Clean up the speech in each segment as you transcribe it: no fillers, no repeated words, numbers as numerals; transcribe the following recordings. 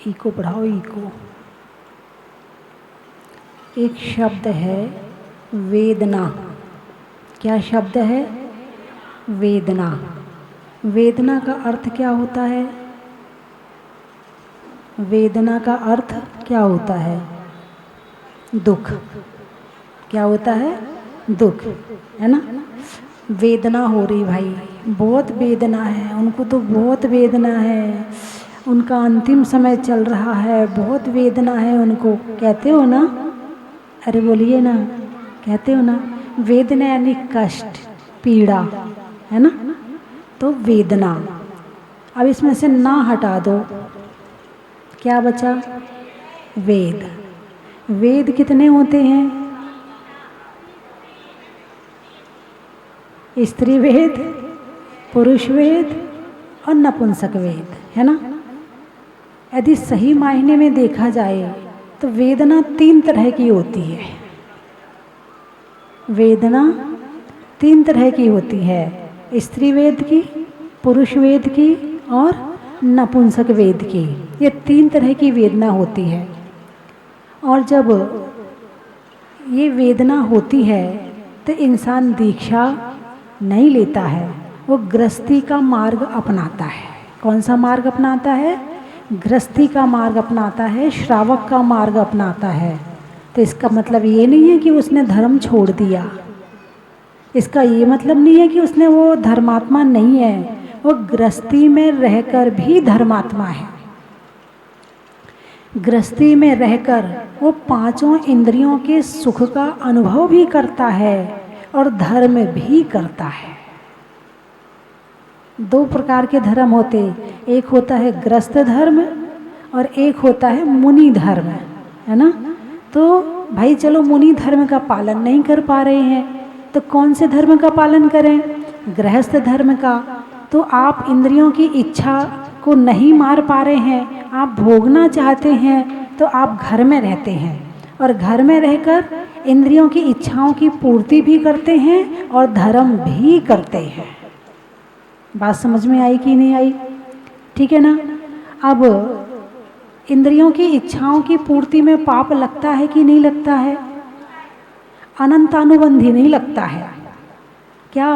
Eco बढ़ाओ, eco. एक शब्द है वेदना। क्या शब्द है? वेदना। वेदना का अर्थ क्या होता है? वेदना का अर्थ क्या होता है? दुख। क्या होता है? दुख, है ना। वेदना हो रही भाई, बहुत वेदना है उनको, तो बहुत वेदना है, उनका अंतिम समय चल रहा है, बहुत वेदना है उनको। कहते हो ना? अरे बोलिए ना, कहते हो ना? वेदना यानी कष्ट, पीड़ा, है ना। तो वेदना। अब इसमें से ना हटा दो, क्या बचा? वेद। वेद कितने होते हैं? स्त्री वेद, पुरुष वेद और नपुंसक वेद, है ना। यदि सही मायने में देखा जाए तो वेदना 3 तरह की होती है। वेदना 3 तरह की होती है, स्त्री वेद की, पुरुष वेद की और नपुंसक वेद की। ये 3 तरह की वेदना होती है। और जब ये वेदना होती है तो इंसान दीक्षा नहीं लेता है, वो गृहस्थी का मार्ग अपनाता है। कौन सा मार्ग अपनाता है? गृहस्थी का मार्ग अपनाता है, श्रावक का मार्ग अपनाता है। तो इसका मतलब ये नहीं है कि उसने धर्म छोड़ दिया, इसका ये मतलब नहीं है कि उसने वो धर्मात्मा नहीं है, वो गृहस्थी में रहकर भी धर्मात्मा है। गृहस्थी में रहकर वो 5 इंद्रियों के सुख का अनुभव भी करता है और धर्म भी करता है। 2 प्रकार के धर्म होते, एक होता है गृहस्थ धर्म और एक होता है मुनि धर्म, है ना। तो भाई चलो मुनि धर्म का पालन नहीं कर पा रहे हैं तो कौन से धर्म का पालन करें? गृहस्थ धर्म का। तो आप इंद्रियों की इच्छा को नहीं मार पा रहे हैं, आप भोगना चाहते हैं, तो आप घर में रहते हैं और घर में रहकर इंद्रियों की इच्छाओं की पूर्ति भी करते हैं और धर्म भी करते हैं। बात समझ में आई कि नहीं आई? ठीक है ना। अब इंद्रियों की इच्छाओं की पूर्ति में पाप लगता है कि नहीं लगता है? अनंतानुबंधी नहीं लगता है क्या?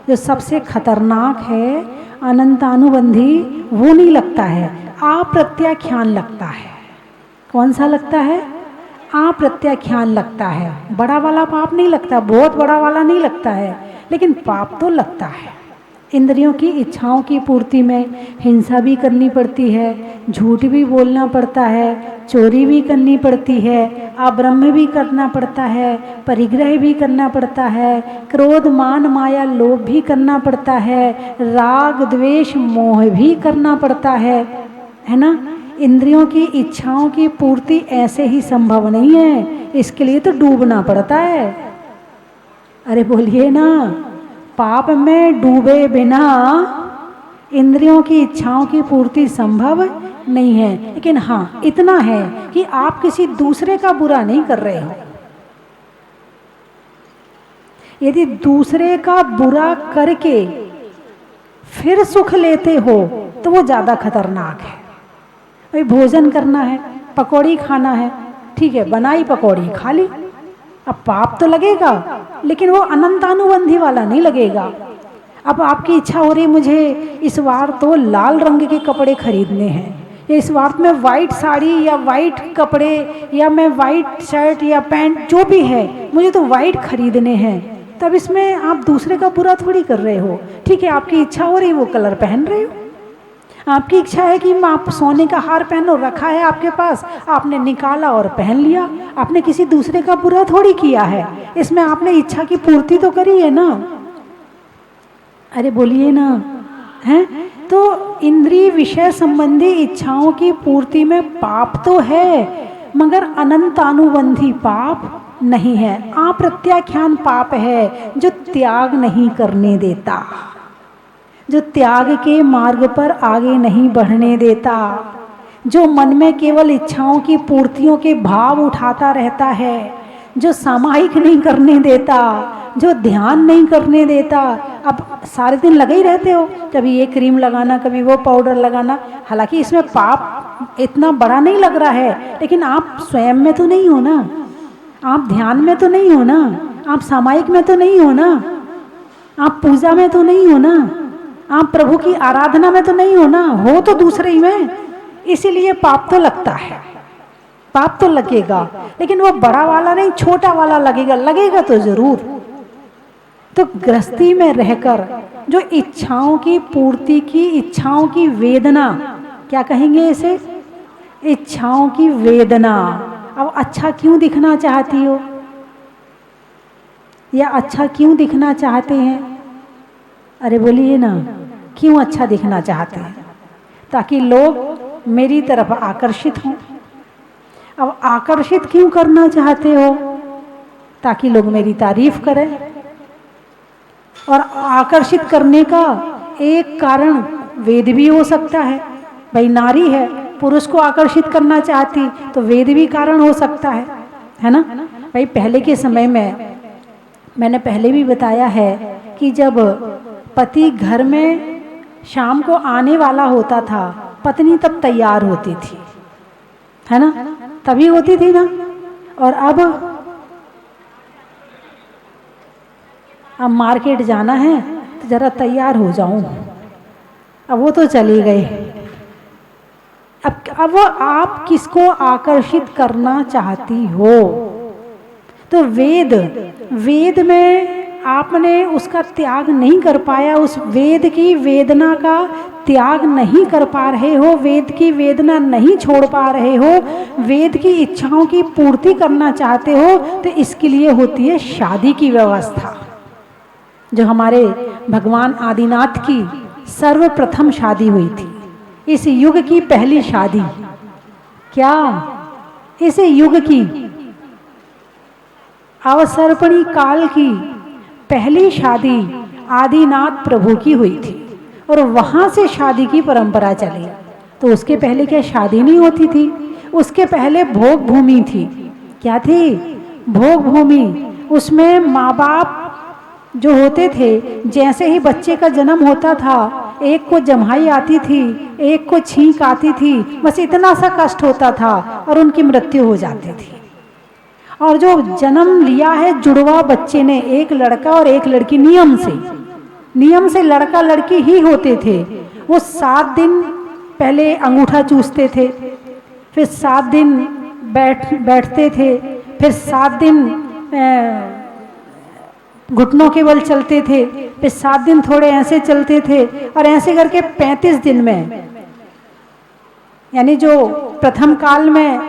जो सबसे खतरनाक है अनंतानुबंधी, वो नहीं लगता है, अप्रत्याख्यान लगता है। कौन सा लगता है? अप्रत्याख्यान लगता है। बड़ा वाला पाप नहीं लगता, बहुत बड़ा वाला नहीं लगता है, लेकिन पाप तो लगता है। इंद्रियों की इच्छाओं की पूर्ति में हिंसा भी करनी पड़ती है, झूठ भी बोलना पड़ता है, चोरी भी करनी पड़ती है, अब्रह्म भी करना पड़ता है, परिग्रह भी करना पड़ता है, क्रोध मान माया लोभ भी करना पड़ता है, राग द्वेष मोह भी करना पड़ता है ना। इंद्रियों की इच्छाओं की पूर्ति ऐसे ही संभव नहीं है, इसके लिए तो डूबना पड़ता है। अरे बोलिए ना, पाप में डूबे बिना इंद्रियों की इच्छाओं की पूर्ति संभव नहीं है। लेकिन हाँ इतना है कि आप किसी दूसरे का बुरा नहीं कर रहे हो। यदि दूसरे का बुरा करके फिर सुख लेते हो तो वो ज़्यादा खतरनाक है। भाई भोजन करना है, पकौड़ी खाना है, ठीक है बनाई पकौड़ी खा ली, अब पाप तो लगेगा लेकिन वो अनंतानुबंधी वाला नहीं लगेगा। अब आपकी इच्छा हो रही मुझे इस बार तो लाल रंग के कपड़े खरीदने हैं, या इस बार मैं वाइट साड़ी या वाइट कपड़े या मैं वाइट शर्ट या पैंट जो भी है मुझे तो वाइट खरीदने हैं। तब इसमें आप दूसरे का बुरा थोड़ी कर रहे हो। ठीक है आपकी इच्छा हो रही वो कलर पहन रहे हो, आपकी इच्छा है कि आप सोने का हार पहनो, रखा है आपके पास, आपने निकाला और पहन लिया, आपने किसी दूसरे का बुरा थोड़ी किया है, इसमें आपने इच्छा की पूर्ति तो करी है ना। अरे बोलिए ना, हैं? तो इंद्रिय विषय संबंधी इच्छाओं की पूर्ति में पाप तो है मगर अनंतानुबंधी पाप नहीं है। अप्रत्याख्यान पाप है जो त्याग नहीं करने देता, जो त्याग के मार्ग पर आगे नहीं बढ़ने देता, जो मन में केवल इच्छाओं की पूर्तियों के भाव उठाता रहता है, जो सामायिक नहीं करने देता, जो ध्यान नहीं करने देता। अब सारे दिन लगे ही रहते हो, कभी ये क्रीम लगाना कभी वो पाउडर लगाना, हालांकि इसमें पाप इतना बड़ा नहीं लग रहा है, लेकिन आप स्वयं में तो नहीं हो ना, आप ध्यान में तो नहीं हो ना, आप सामायिक में तो नहीं हो ना, आप पूजा में तो नहीं हो ना, आप प्रभु की आराधना में तो नहीं हो ना, हो तो दूसरे ही में। इसीलिए पाप तो लगता है, पाप तो लगेगा, लेकिन वो बड़ा वाला नहीं, छोटा वाला लगेगा, लगेगा तो जरूर। तो गृहस्थी में रहकर जो इच्छाओं की पूर्ति की, इच्छाओं की वेदना, क्या कहेंगे इसे, इच्छाओं की वेदना। अब अच्छा क्यों दिखना चाहती हो, या अच्छा क्यों दिखना चाहते हैं? अरे बोलिए ना, क्यों अच्छा दिखना चाहते हैं? ताकि लोग मेरी तरफ आकर्षित हों। अब आकर्षित क्यों करना चाहते हो? ताकि लोग मेरी तारीफ करें। और आकर्षित करने का एक कारण वेद भी हो सकता है, भाई नारी है, पुरुष को आकर्षित करना चाहती तो वेद भी कारण हो सकता है ना। भाई पहले के समय में, मैंने पहले भी बताया है कि जब पति घर में शाम को आने वाला होता था, पत्नी तब तैयार होती थी, है ना, तभी होती थी ना। और अब मार्केट जाना है तो जरा तैयार हो जाऊं, अब वो तो चली गई। अब आप किसको आकर्षित करना चाहती हो? तो वेद में आपने उसका त्याग नहीं कर पाया, उस वेद की वेदना का त्याग नहीं कर पा रहे हो, वेद की वेदना नहीं छोड़ पा रहे हो, वेद की इच्छाओं की पूर्ति करना चाहते हो, तो इसके लिए होती है शादी की व्यवस्था, जो हमारे भगवान आदिनाथ की सर्वप्रथम शादी हुई थी, इस युग की पहली शादी। क्या इस युग की अवसर्पणी काल की पहली शादी आदिनाथ प्रभु की हुई थी, और वहां से शादी की परंपरा चली। तो उसके पहले क्या शादी नहीं होती थी? उसके पहले भोग भूमि थी। क्या थी? भोग भूमि। उसमें माँ बाप जो होते थे, जैसे ही बच्चे का जन्म होता था, एक को जम्हाई आती थी, एक को छींक आती थी, बस इतना सा कष्ट होता था और उनकी मृत्यु हो जाती थी। और जो जन्म लिया है जुड़वा बच्चे ने, एक लड़का और एक लड़की, नियम से लड़का लड़की ही होते थे। वो 7 दिन पहले अंगूठा चूसते थे, फिर 7 दिन बैठते थे, फिर 7 दिन घुटनों के बल चलते थे, फिर 7 दिन थोड़े ऐसे चलते थे, और ऐसे करके 35 दिन में, यानी जो प्रथम काल में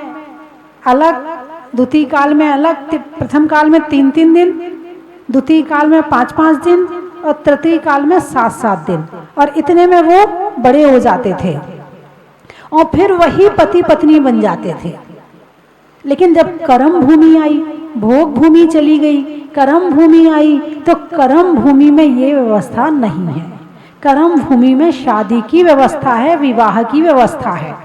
अलग, द्वितीय काल में अलग, प्रथम काल में 3-3 दिन, द्वितीय काल में 5-5 दिन, और तृतीय काल में 7-7 दिन, और इतने में वो बड़े हो जाते थे और फिर वही पति पत्नी बन जाते थे। लेकिन जब कर्म भूमि आई, भोग भूमि चली गई, कर्म भूमि आई, तो कर्म भूमि में ये व्यवस्था नहीं है। कर्म भूमि में शादी की व्यवस्था है, विवाह की व्यवस्था है,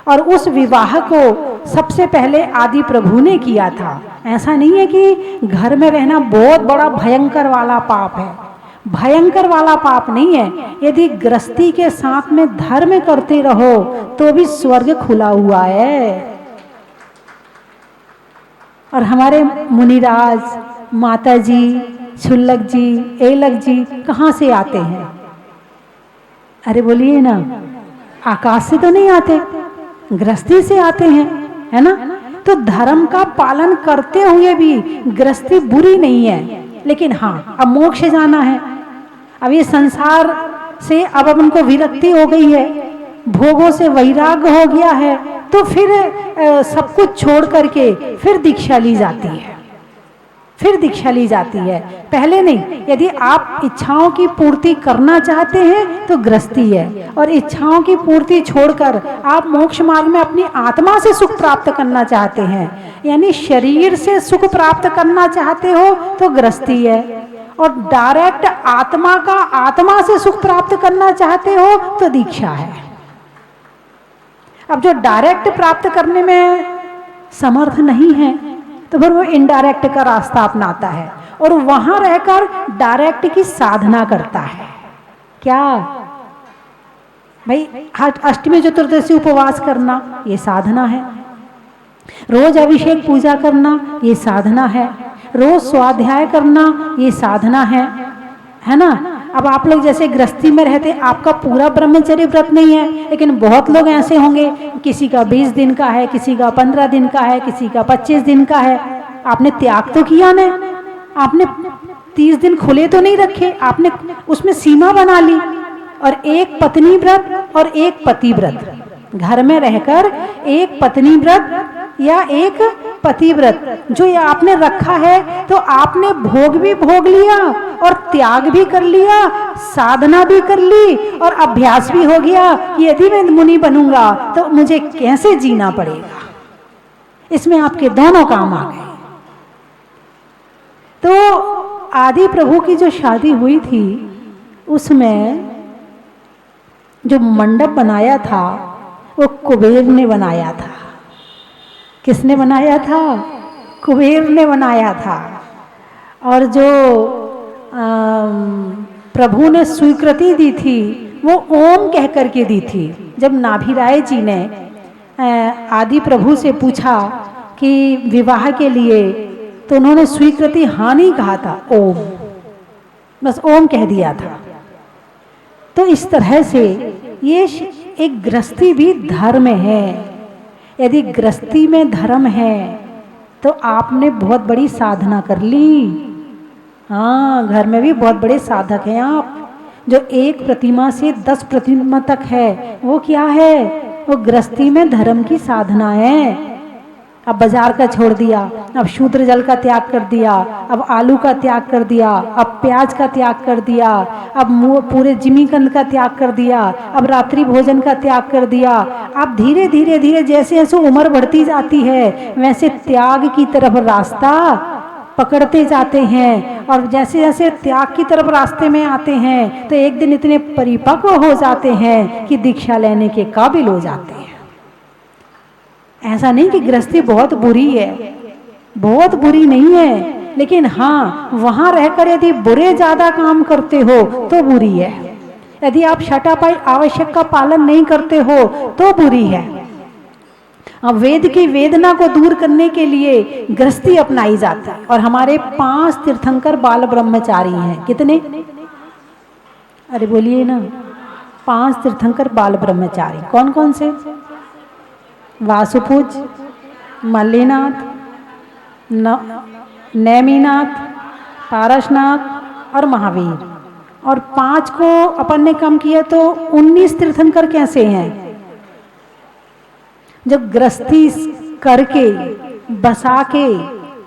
और उस विवाह को सबसे पहले आदि प्रभु ने किया था। ऐसा नहीं है कि घर में रहना बहुत बड़ा भयंकर वाला पाप है, भयंकर वाला पाप नहीं है। यदि गृहस्थी के साथ में धर्म करते रहो तो भी स्वर्ग खुला हुआ है। और हमारे मुनिराज, माता जी, छुल्लक जी, एलक जी कहाँ से आते हैं? अरे बोलिए ना, आकाश से तो नहीं आते, गृहस्थी से आते हैं, है ना। तो धर्म का पालन करते हुए भी गृहस्थी बुरी नहीं है, लेकिन हाँ, अब मोक्ष जाना है, अब ये संसार से अब उनको विरक्ति हो गई है, भोगों से वैराग्य हो गया है, तो फिर सब कुछ छोड़ करके फिर दीक्षा ली जाती है, फिर दीक्षा ली जाती है, पहले नहीं। यदि आप इच्छाओं की पूर्ति करना चाहते हैं तो गृहस्थी है, और इच्छाओं की पूर्ति छोड़कर आप मोक्ष मार्ग में अपनी आत्मा से सुख प्राप्त करना चाहते हैं, यानी शरीर से सुख प्राप्त करना चाहते हो तो गृहस्थी है, और डायरेक्ट आत्मा का आत्मा से सुख प्राप्त करना चाहते हो तो दीक्षा है। अब जो डायरेक्ट प्राप्त करने में समर्थ नहीं है तो फिर वो इनडायरेक्ट का रास्ता अपनाता है, और वहां रहकर डायरेक्ट की साधना करता है। क्या भाई अष्टमी चतुर्दशी उपवास करना ये साधना है, रोज अभिषेक पूजा करना ये साधना है, रोज स्वाध्याय करना ये साधना है ना। अब आप लोग जैसे गृहस्थी में रहते, आपका पूरा ब्रह्मचर्य व्रत नहीं है, लेकिन बहुत लोग ऐसे होंगे, किसी का 20 दिन का है, किसी का 15 दिन का है, किसी का 25 दिन का है। आपने त्याग तो किया ना, आपने 30 दिन खुले तो नहीं रखे, आपने उसमें सीमा बना ली। और एक पत्नी व्रत और एक पति व्रत, घर में रहकर एक पत्नी व्रत या एक पति व्रत जो ये आपने रखा है, तो आपने भोग भी भोग लिया और त्याग भी कर लिया, साधना भी कर ली और अभ्यास भी हो गया कि यदि मैं मुनि बनूंगा तो मुझे कैसे जीना पड़ेगा। इसमें आपके दोनों काम आ गए। तो आदि प्रभु की जो शादी हुई थी, उसमें जो मंडप बनाया था वो कुबेर ने बनाया था। किसने बनाया था? कुबेर ने बनाया था। और जो प्रभु ने स्वीकृति दी थी वो ओम कह करके दी थी। जब नाभिराय जी ने आदि प्रभु से पूछा कि विवाह के लिए, तो उन्होंने स्वीकृति हाँ नहीं कहा था, ओम, बस ओम कह दिया था। तो इस तरह से ये एक गृहस्थी भी धर्म है। यदि गृहस्थी में धर्म है तो आपने बहुत बड़ी साधना कर ली। हाँ, घर में भी बहुत बड़े साधक हैं आप। जो 1 प्रतिमा से 10 प्रतिमा तक है, वो क्या है? वो गृहस्थी में धर्म की साधना है। अब बाजार का छोड़ दिया, अब शूद्र जल का त्याग कर दिया, अब आलू का त्याग कर दिया, अब प्याज का त्याग कर दिया, अब पूरे जिमीकंद का त्याग कर दिया, अब रात्रि भोजन का त्याग कर दिया। अब धीरे धीरे धीरे जैसे जैसे उम्र बढ़ती जाती है, वैसे त्याग की तरफ रास्ता पकड़ते जाते हैं। और जैसे जैसे त्याग की तरफ रास्ते में आते हैं, तो एक दिन इतने परिपक्व हो जाते हैं कि दीक्षा लेने के काबिल हो जाते हैं। ऐसा नहीं कि गृहस्थी बहुत बुरी है, बहुत बुरी नहीं है, लेकिन हाँ, वहां रहकर यदि बुरे ज्यादा काम करते हो तो बुरी है। यदि आप शटापाई आवश्यक का पालन नहीं करते हो तो बुरी है। अब वेद की वेदना को दूर करने के लिए गृहस्थी अपनाई जाती है। और हमारे 5 तीर्थंकर बाल ब्रह्मचारी हैं। कितने? अरे बोलिए ना, 5 तीर्थंकर बाल ब्रह्मचारी कौन कौन से? वासुपूज, मल्लीनाथ, नेमिनाथ, पारसनाथ और महावीर। और 5 को अपन ने कम किया तो 19 तीर्थंकर कैसे हैं? जब गृहस्थी करके बसा के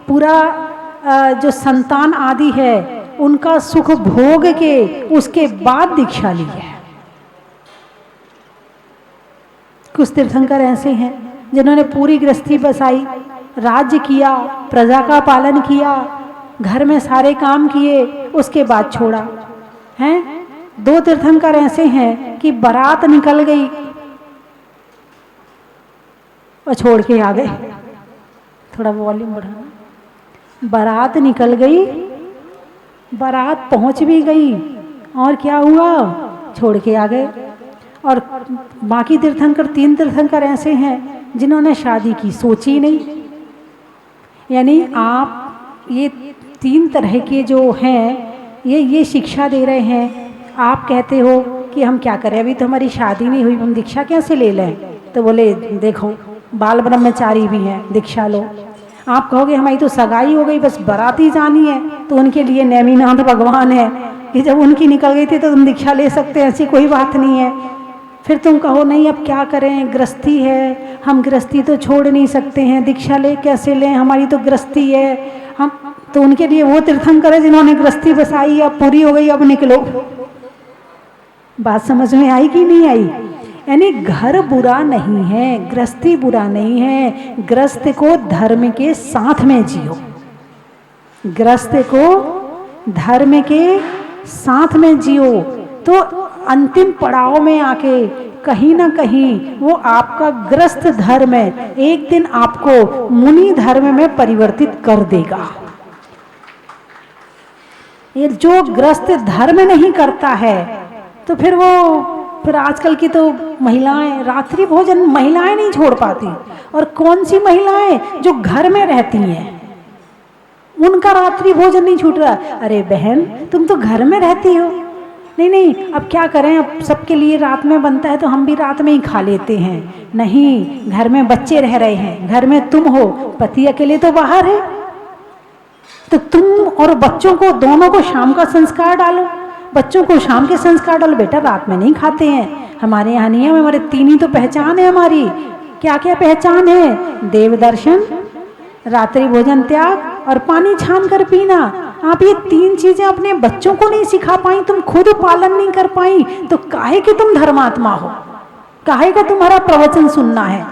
पूरा जो संतान आदि है उनका सुख भोग के उसके बाद दीक्षा ली है। कुछ तीर्थंकर ऐसे हैं जिन्होंने पूरी गृहस्थी बसाई, राज्य किया, प्रजा का पालन किया, घर में सारे काम किए, उसके बाद छोड़ा। हैं 2 तीर्थंकर ऐसे हैं कि बारात निकल गई और छोड़ के आ गए। थोड़ा वॉल्यूम बढ़ाना। बारात निकल गई, बारात पहुंच भी गई और क्या हुआ? छोड़ के आ गए। और बाकी तीर्थंकर 3 तीर्थंकर ऐसे हैं जिन्होंने शादी की सोची नहीं। यानी आप ये 3 तरह के जो हैं ये शिक्षा दे रहे हैं। आप कहते हो कि हम क्या करें, अभी तो हमारी शादी नहीं हुई, हम दीक्षा कैसे ले लें? तो बोले देखो बाल ब्रह्मचारी भी हैं, दीक्षा लो। आप कहोगे हमारी तो सगाई हो गई, बस बाराती जानी है, तो उनके लिए नेमिनाथ भगवान है कि जब उनकी निकल गई थी तो तुम दीक्षा ले सकते हैं, ऐसी कोई बात नहीं है। फिर तुम कहो नहीं अब क्या करें, गृहस्थी है, हम गृहस्थी तो छोड़ नहीं सकते हैं, दीक्षा ले कैसे लें, हमारी तो गृहस्थी है। हम तो उनके लिए वो तीर्थंकर है जिन्होंने गृहस्थी बसाई, अब पूरी हो गई, अब निकलो। बात समझ में आई कि नहीं आई? यानी घर बुरा नहीं है, गृहस्थी बुरा नहीं है, गृहस्थ को धर्म के साथ में जियो, गृहस्थ को धर्म के साथ में जियो। तो अंतिम पड़ाव में आके कहीं ना कहीं वो आपका गृहस्थ धर्म एक दिन आपको मुनि धर्म में परिवर्तित कर देगा। ये जो गृहस्थ धर्म नहीं करता है तो फिर वो फिर आजकल की तो महिलाएं रात्रि भोजन महिलाएं नहीं छोड़ पाती। और कौन सी महिलाएं जो घर में रहती हैं उनका रात्रि भोजन नहीं छूट रहा। अरे बहन तुम तो घर में रहती हो। नहीं नहीं, अब क्या करें, अब सबके लिए रात में बनता है तो हम भी रात में ही खा लेते हैं। नहीं, घर में बच्चे रह रहे हैं, घर में तुम हो, पति अकेले तो बाहर है, तो तुम और बच्चों को दोनों को शाम का संस्कार डालो। बच्चों को शाम के संस्कार डालो, बेटा रात में नहीं खाते हैं, हमारे यहाँ नियम है, हमारे 3 ही तो पहचान है हमारी। क्या क्या पहचान है? देव दर्शन, रात्रि भोजन त्याग और पानी छान कर पीना। आप ये 3 चीजें अपने बच्चों को नहीं सिखा पाई, तुम खुद पालन नहीं कर पाई, तो काहे कि तुम धर्मात्मा हो, काहे का तुम्हारा प्रवचन सुनना है।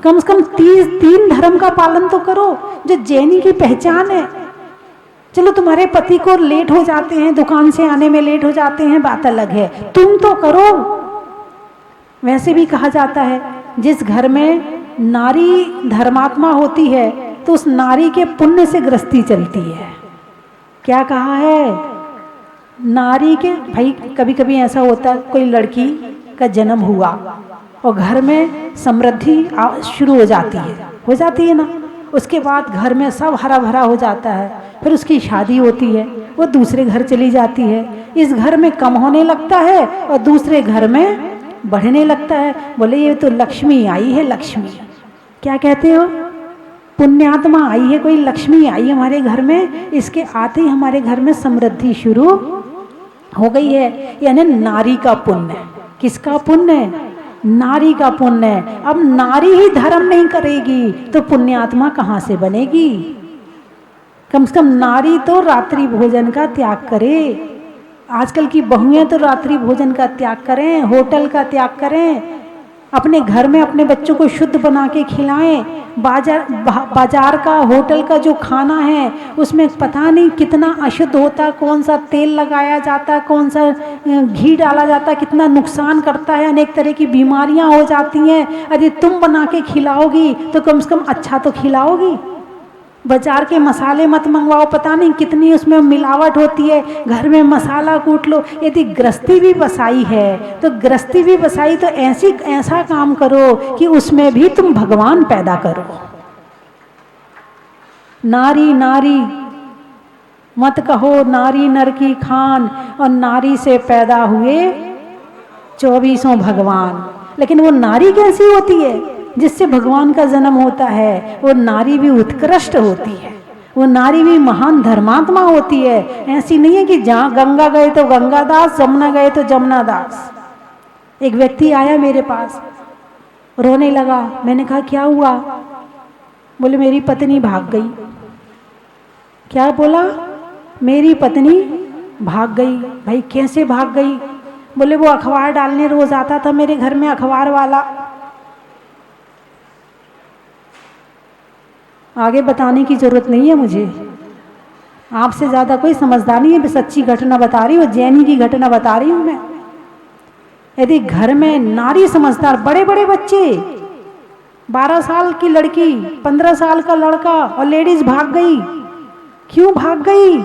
कम से कम 3 धर्म का पालन तो करो जो जैनी की पहचान है। चलो तुम्हारे पति को लेट हो जाते हैं, दुकान से आने में लेट हो जाते हैं, बात अलग है, तुम तो करो। वैसे भी कहा जाता है जिस घर में नारी धर्मात्मा होती है तो उस नारी के पुण्य से गृहस्थी चलती है। क्या कहा है? नारी के, भाई कभी कभी ऐसा होता है कोई लड़की का जन्म हुआ और घर में समृद्धि शुरू हो जाती है ना, उसके बाद घर में सब हरा भरा हो जाता है, फिर उसकी शादी होती है, वो दूसरे घर चली जाती है, इस घर में कम होने लगता है और दूसरे घर में बढ़ने लगता है। बोले ये तो लक्ष्मी आई है, लक्ष्मी। क्या कहते हो? पुण्यात्मा आई है, कोई लक्ष्मी आई हमारे घर में, इसके आते ही हमारे घर में समृद्धि शुरू हो गई है। यानी नारी का पुण्य। किसका पुण्य? नारी का पुण्य। अब नारी ही धर्म नहीं करेगी तो पुण्यात्मा कहाँ से बनेगी? कम से कम नारी तो रात्रि भोजन का त्याग करे। आजकल की बहुएं तो रात्रि भोजन का त्याग करें, होटल का त्याग करें, अपने घर में अपने बच्चों को शुद्ध बना के खिलाएं। बाजार का, होटल का जो खाना है उसमें पता नहीं कितना अशुद्ध होता, कौन सा तेल लगाया जाता, कौन सा घी डाला जाता, कितना नुकसान करता है, अनेक तरह की बीमारियां हो जाती हैं। यदि तुम बना के खिलाओगी तो कम से कम अच्छा तो खिलाओगी। बाजार के मसाले मत मंगवाओ, पता नहीं कितनी उसमें मिलावट होती है, घर में मसाला कूट लो। यदि गृहस्थी भी बसाई है तो गृहस्थी भी बसाई तो ऐसा काम करो कि उसमें भी तुम भगवान पैदा करो। नारी नारी मत कहो, नारी नर की खान, और नारी से पैदा हुए 24 भगवान। लेकिन वो नारी कैसी होती है जिससे भगवान का जन्म होता है? वो नारी भी उत्कृष्ट होती है, वो नारी भी महान धर्मात्मा होती है। ऐसी नहीं है कि जहाँ गंगा गए तो गंगादास, जमुना गए तो जमुनादास। एक व्यक्ति आया मेरे पास, रोने लगा। मैंने कहा क्या हुआ? बोले मेरी पत्नी भाग गई। क्या बोला? मेरी पत्नी भाग गई। भाई कैसे भाग गई? बोले वो अखबार डालने रोज आता था मेरे घर में, अखबार वाला। आगे बताने की जरूरत नहीं है मुझे, आपसे ज़्यादा कोई समझदार नहीं है, मैं सच्ची घटना बता रही हूँ, जैनी की घटना बता रही हूँ मैं। यदि घर में नारी समझदार, बड़े बड़े बच्चे, 12 साल की लड़की, 15 साल का लड़का और लेडीज भाग गई। क्यों भाग गई?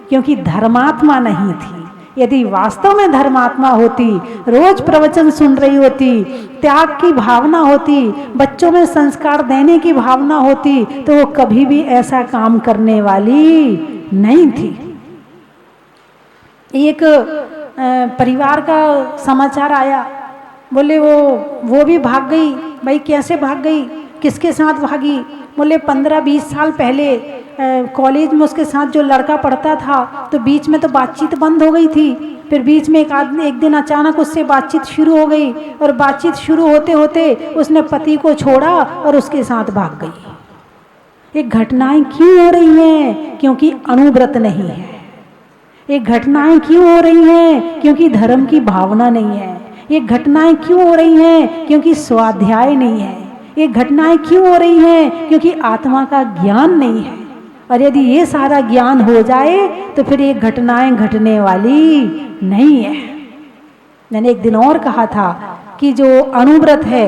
क्योंकि धर्मात्मा नहीं थी। यदि वास्तव में धर्मात्मा होती, रोज प्रवचन सुन रही होती, त्याग की भावना होती, बच्चों में संस्कार देने की भावना होती, तो वो कभी भी ऐसा काम करने वाली नहीं थी। एक परिवार का समाचार आया, बोले वो भी भाग गई। भाई कैसे भाग गई? किसके साथ भागी? बोले 15-20 साल पहले कॉलेज में उसके साथ जो लड़का पढ़ता था तो बीच में तो बातचीत बंद हो गई थी, फिर बीच में एक दिन अचानक उससे बातचीत शुरू हो गई और बातचीत शुरू होते होते उसने पति को छोड़ा और उसके साथ भाग गई। ये घटनाएं क्यों हो रही हैं? क्योंकि अणुव्रत नहीं है। ये घटनाएं क्यों हो रही हैं? क्योंकि धर्म की भावना नहीं है। ये घटनाएं क्यों हो रही हैं? क्योंकि स्वाध्याय नहीं है। ये घटनाएं क्यों हो रही हैं? क्योंकि आत्मा का ज्ञान नहीं है। और यदि ये सारा ज्ञान हो जाए तो फिर ये घटनाएं घटने वाली नहीं है। मैंने एक दिन और कहा था कि जो अणुव्रत है,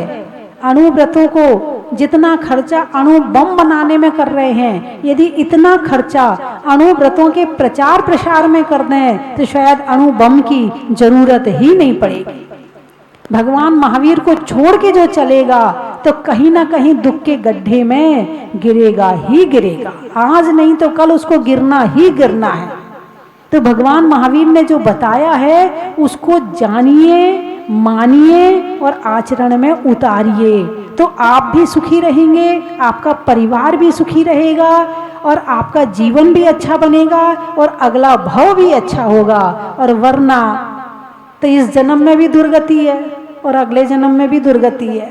अणुव्रतों को जितना खर्चा अणु बम बनाने में कर रहे हैं, यदि इतना खर्चा अणुव्रतों के प्रचार प्रसार में कर दें तो शायद अणु बम की जरूरत ही नहीं पड़ेगी। भगवान महावीर को छोड़ के जो चलेगा तो कहीं ना कहीं दुख के गड्ढे में गिरेगा ही गिरेगा, आज नहीं तो कल उसको गिरना ही गिरना है। तो भगवान महावीर ने जो बताया है उसको जानिए, मानिए और आचरण में उतारिए, तो आप भी सुखी रहेंगे, आपका परिवार भी सुखी रहेगा और आपका जीवन भी अच्छा बनेगा और अगला भव भी अच्छा होगा। और वरना तो इस जन्म में भी दुर्गति है और अगले जन्म में भी दुर्गति है।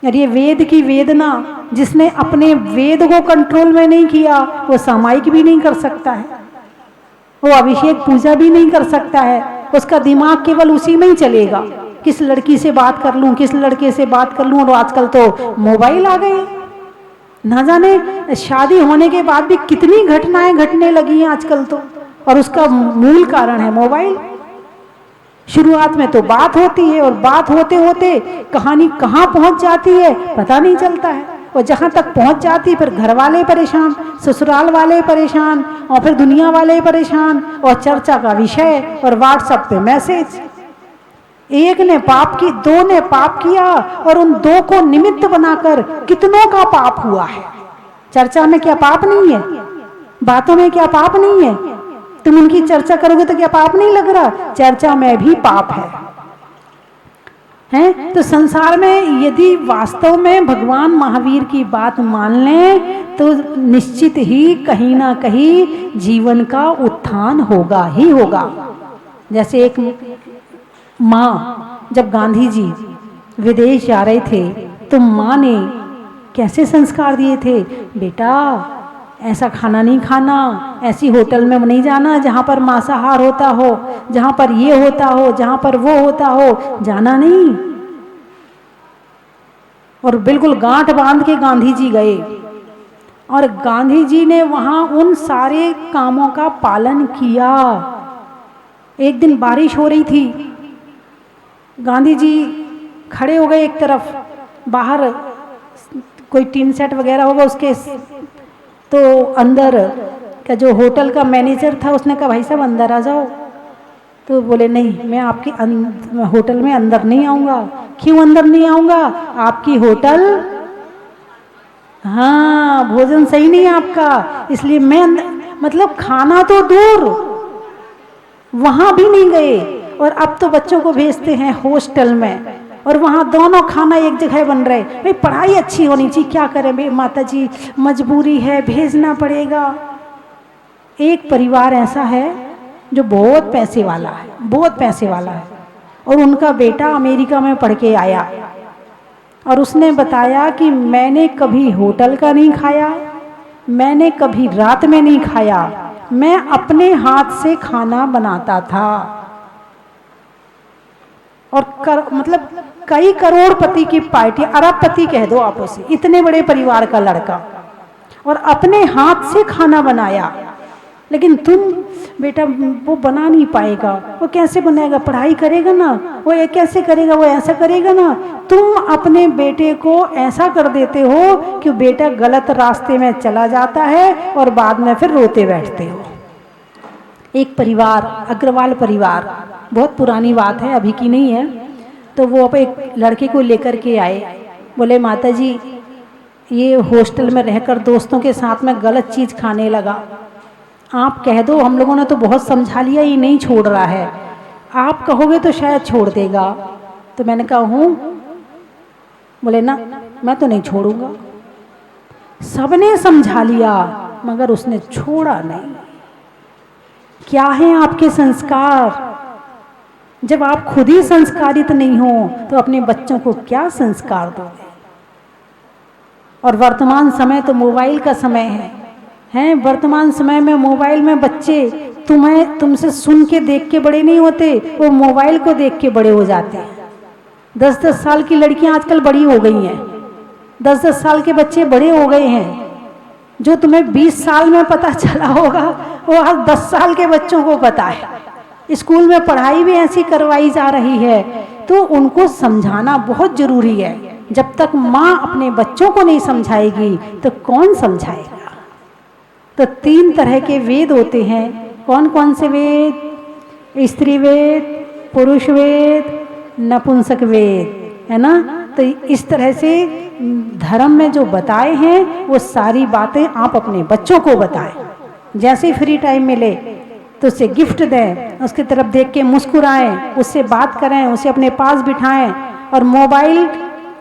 और ये वेद की वेदना, जिसने अपने वेद को कंट्रोल में नहीं किया वो सामायिक भी नहीं कर सकता है, वो अभिषेक पूजा भी नहीं कर सकता है, उसका दिमाग केवल उसी में ही चलेगा, किस लड़की से बात कर लूं, किस लड़के से बात कर लूं। और आजकल तो मोबाइल आ गए, ना जाने शादी होने के बाद भी कितनी घटनाएं घटने लगी हैं आजकल तो, और उसका मूल कारण है मोबाइल। शुरुआत में तो बात होती है और बात होते होते कहानी कहाँ पहुंच जाती है पता नहीं चलता है, और जहाँ तक पहुंच जाती फिर घर वाले परेशान, ससुराल वाले परेशान और फिर दुनिया वाले परेशान, और चर्चा का विषय और व्हाट्सएप पे मैसेज। एक ने पाप की, दो ने पाप किया और उन दो को निमित्त बनाकर कितनों का पाप हुआ है। चर्चा में क्या पाप नहीं है? बातों में क्या पाप नहीं है? तुम उनकी चर्चा करोगे तो क्या पाप नहीं लग रहा? चर्चा में भी पाप है। तो संसार में यदि वास्तव में भगवान महावीर की बात मान लें तो निश्चित ही कहीं ना कहीं जीवन का उत्थान होगा ही होगा। जैसे एक माँ, जब गांधी जी विदेश जा रहे थे तो माँ ने कैसे संस्कार दिए थे, बेटा ऐसा खाना नहीं खाना, ऐसी होटल में नहीं जाना जहाँ पर मांसाहार होता हो, जहाँ पर ये होता हो, जहाँ पर वो होता हो, जाना नहीं। और बिल्कुल गांठ बांध के गांधी जी गए और गांधी जी ने वहाँ उन सारे कामों का पालन किया। एक दिन बारिश हो रही थी, गांधी जी खड़े हो गए एक तरफ, बाहर कोई टीन सेट वगैरह होगा उसके, तो अंदर का जो होटल का मैनेजर था उसने कहा भाई साहब अंदर आ जाओ। तो बोले नहीं, मैं आपकी होटल में अंदर नहीं आऊँगा। क्यों अंदर नहीं आऊँगा? आपकी होटल, हाँ भोजन सही नहीं है आपका, इसलिए मैं मतलब खाना तो दूर, वहाँ भी नहीं गए। और अब तो बच्चों को भेजते हैं हॉस्टल में और वहाँ दोनों खाना एक जगह बन रहे। भाई पढ़ाई अच्छी होनी चाहिए, क्या करें भाई माता जी, मजबूरी है, भेजना पड़ेगा। एक परिवार ऐसा है जो बहुत पैसे वाला है, बहुत पैसे वाला है, और उनका बेटा अमेरिका में पढ़ के आया और उसने बताया कि मैंने कभी होटल का नहीं खाया, मैंने कभी रात में नहीं खाया, मैं अपने हाथ से खाना बनाता था। और मतलब कई करोड़पति की पार्टी, अरबपति कह दो आप उसे, इतने बड़े परिवार का लड़का, और अपने हाथ से खाना बनाया। लेकिन तुम बेटा वो बना नहीं पाएगा, वो कैसे बनाएगा, पढ़ाई करेगा ना, वो ये कैसे करेगा, वो ऐसा करेगा ना। तुम अपने बेटे को ऐसा कर देते हो कि बेटा गलत रास्ते में चला जाता है और बाद में फिर रोते बैठते हो। एक परिवार, अग्रवाल परिवार, बहुत पुरानी बात है, अभी की नहीं है, तो वो अब एक लड़के को लेकर के आए। बोले माता जी ये हॉस्टल में रहकर दोस्तों के साथ में गलत चीज़ खाने लगा, आप कह दो, हम लोगों ने तो बहुत समझा लिया, ये नहीं छोड़ रहा है, आप कहोगे तो शायद छोड़ देगा। तो मैंने कहा हूँ, बोले ना मैं तो नहीं छोड़ूंगा। सबने समझा लिया मगर उसने छोड़ा नहीं। क्या है आपके संस्कार? जब आप खुद ही संस्कारित नहीं हो तो अपने बच्चों को क्या संस्कार दोगे? और वर्तमान समय तो मोबाइल का समय है। वर्तमान समय में मोबाइल में बच्चे तुमसे सुन के देख के बड़े नहीं होते, वो मोबाइल को देख के बड़े हो जाते हैं। 10-10 साल की लड़कियां आजकल बड़ी हो गई हैं, 10-10 साल के बच्चे बड़े हो गए हैं। जो तुम्हें 20 साल में पता चला होगा वो आज 10 साल के बच्चों को पता है। स्कूल में पढ़ाई भी ऐसी करवाई जा रही है, तो उनको समझाना बहुत जरूरी है। जब तक माँ अपने बच्चों को नहीं समझाएगी तो कौन समझाएगा? तो 3 तरह के वेद होते हैं। कौन कौन से वेद? स्त्री वेद, पुरुष वेद, नपुंसक वेद, है ना। तो इस तरह से धर्म में जो बताए हैं वो सारी बातें आप अपने बच्चों को बताएं। जैसे ही फ्री टाइम मिले तो उसे गिफ्ट दें, उसकी तरफ देख के मुस्कुराएं, उससे बात करें, उसे अपने पास बिठाएं। और मोबाइल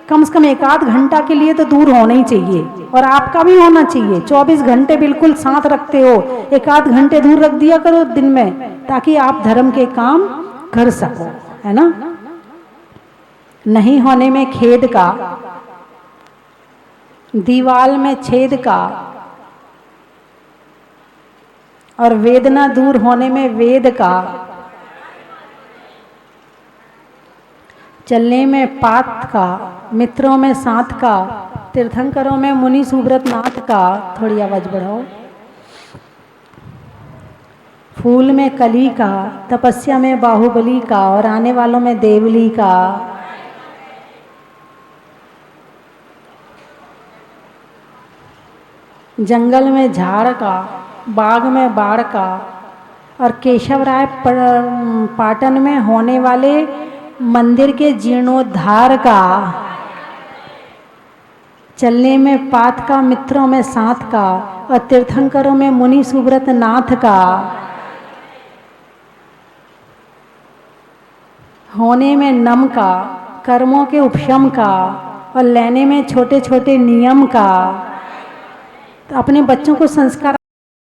कम से कम 1 आध घंटा के लिए तो दूर होना ही चाहिए, और आपका भी होना चाहिए। 24 घंटे बिल्कुल साथ रखते हो, 1 आध घंटे दूर रख दिया करो दिन में, ताकि आप धर्म के काम कर सको, है ना। नहीं होने में खेद का, दीवाल में छेद का, और वेदना दूर होने में वेद का, चलने में पात का, मित्रों में साथ का, तीर्थंकरों में मुनि सुब्रत नाथ का। थोड़ी आवाज बढ़ाओ। फूल में कली का, तपस्या में बाहुबली का, और आने वालों में देवली का। जंगल में झाड़ का, बाग में बाढ़ का, और केशवराय पाटन में होने वाले मंदिर के जीर्णोद्धार का। चलने में पात का, मित्रों में साथ का, और तीर्थंकरों में मुनि सुब्रत नाथ का। होने में नम का, कर्मों के उपशम का, और लेने में छोटे छोटे नियम का। तो अपने बच्चों को संस्कार